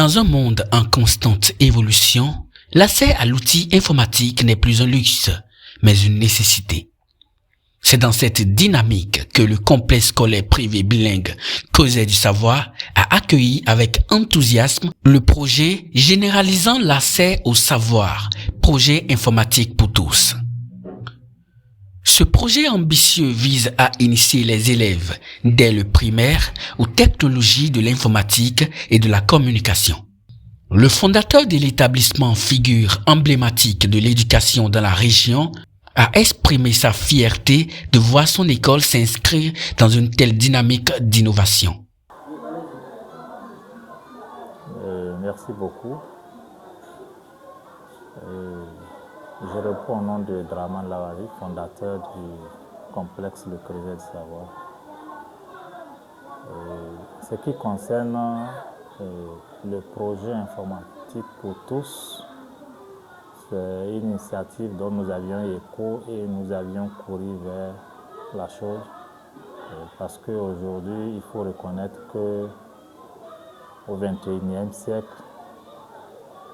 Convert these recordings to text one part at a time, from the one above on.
Dans un monde en constante évolution, l'accès à l'outil informatique n'est plus un luxe, mais une nécessité. C'est dans cette dynamique que le complexe scolaire privé bilingue Creuset du Savoir a accueilli avec enthousiasme le projet généralisant l'accès au savoir, projet informatique pour tous. Ce projet ambitieux vise à initier les élèves dès le primaire aux technologies de l'informatique et de la communication. Le fondateur de l'établissement, figure emblématique de l'éducation dans la région, a exprimé sa fierté de voir son école s'inscrire dans une telle dynamique d'innovation. Merci beaucoup. Je réponds au nom de Draman Lawari, fondateur du complexe Le Creuset du Savoir. Ce qui concerne le projet informatique pour tous, c'est une initiative dont nous avions écho et nous avions couru vers la chose. Parce qu'aujourd'hui, il faut reconnaître qu'au XXIe siècle,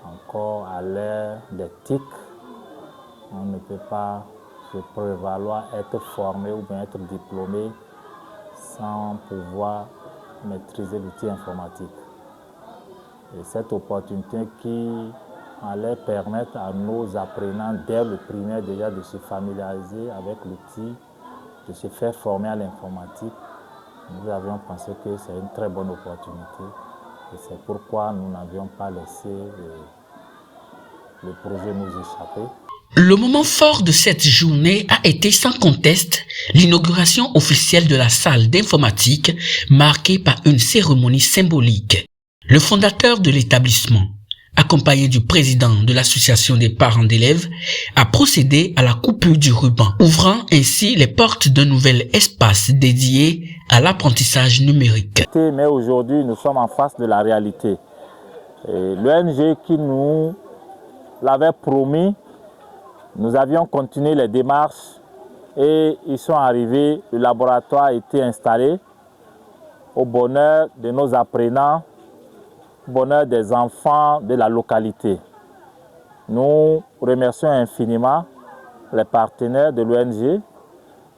encore à l'ère des TIC, on ne peut pas se prévaloir être formé ou bien être diplômé sans pouvoir maîtriser l'outil informatique. Et cette opportunité qui allait permettre à nos apprenants dès le primaire déjà de se familiariser avec l'outil, de se faire former à l'informatique, nous avions pensé que c'est une très bonne opportunité. Et c'est pourquoi nous n'avions pas laissé le projet nous échapper. Le moment fort de cette journée a été sans conteste l'inauguration officielle de la salle d'informatique, marquée par une cérémonie symbolique. Le fondateur de l'établissement, accompagné du président de l'association des parents d'élèves, a procédé à la coupure du ruban, ouvrant ainsi les portes d'un nouvel espace dédié à l'apprentissage numérique. Mais aujourd'hui, nous sommes en face de la réalité. L'ONG qui nous l'avait promis, nous avions continué les démarches et ils sont arrivés, le laboratoire a été installé au bonheur de nos apprenants, au bonheur des enfants de la localité. Nous remercions infiniment les partenaires de l'ONG.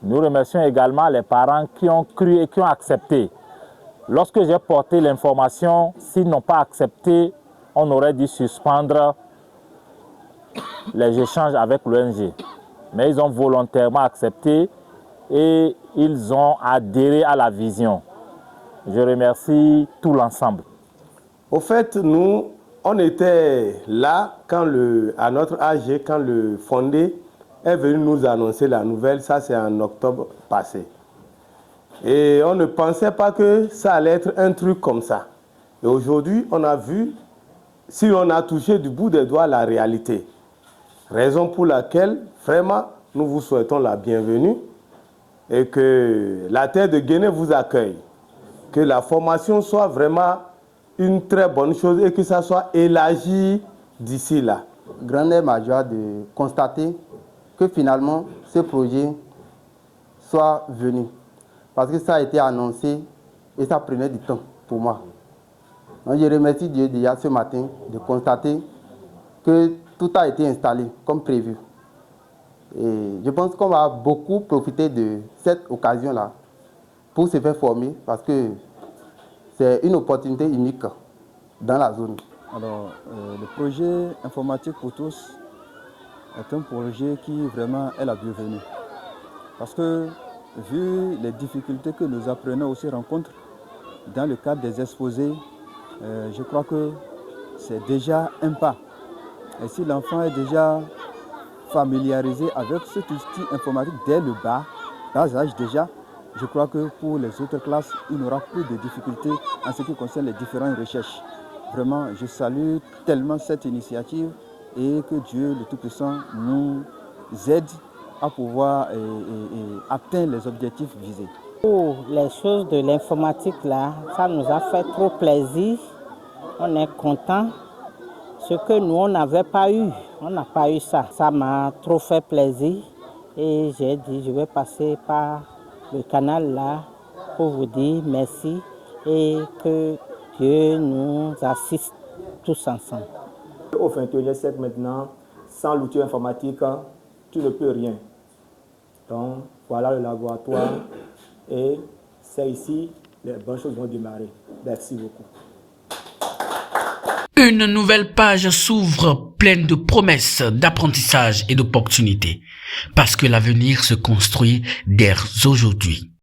Nous remercions également les parents qui ont cru et qui ont accepté. Lorsque j'ai porté l'information, s'ils n'ont pas accepté, on aurait dû suspendre les échanges avec l'ONG. Mais ils ont volontairement accepté et ils ont adhéré à la vision. Je remercie tout l'ensemble. Au fait, nous, on était là à notre AG, quand le fondé est venu nous annoncer la nouvelle. Ça, c'est en octobre passé. Et on ne pensait pas que ça allait être un truc comme ça. Et aujourd'hui, on a vu, si on a touché du bout des doigts la réalité. Raison pour laquelle, vraiment, nous vous souhaitons la bienvenue et que la terre de Guinée vous accueille. Que la formation soit vraiment une très bonne chose et que ça soit élargi d'ici là. Grande est ma joie de constater que finalement ce projet soit venu. Parce que ça a été annoncé et ça prenait du temps pour moi. Donc je remercie Dieu déjà ce matin de constater que tout a été installé comme prévu. Et je pense qu'on va beaucoup profiter de cette occasion-là pour se faire former parce que c'est une opportunité unique dans la zone. Alors, le projet informatique pour tous est un projet qui vraiment est la bienvenue. Parce que, vu les difficultés que nos apprenants aussi rencontrent dans le cadre des exposés, je crois que c'est déjà un pas. Et si l'enfant est déjà familiarisé avec cet outil informatique dès le bas âge déjà, je crois que pour les autres classes, il n'aura plus de difficultés en ce qui concerne les différentes recherches. Vraiment, je salue tellement cette initiative et que Dieu, le Tout-Puissant, nous aide à pouvoir atteindre les objectifs visés. Pour les choses de l'informatique, là, ça nous a fait trop plaisir. On est content. Ce que nous, on n'avait pas eu, on n'a pas eu ça. Ça m'a trop fait plaisir et j'ai dit, je vais passer par le canal là pour vous dire merci et que Dieu nous assiste tous ensemble. Au 21e siècle maintenant, sans l'outil informatique, tu ne peux rien. Donc voilà le laboratoire et c'est ici les bonnes choses vont démarrer. Merci beaucoup. Une nouvelle page s'ouvre pleine de promesses, d'apprentissage et d'opportunités, parce que l'avenir se construit dès aujourd'hui.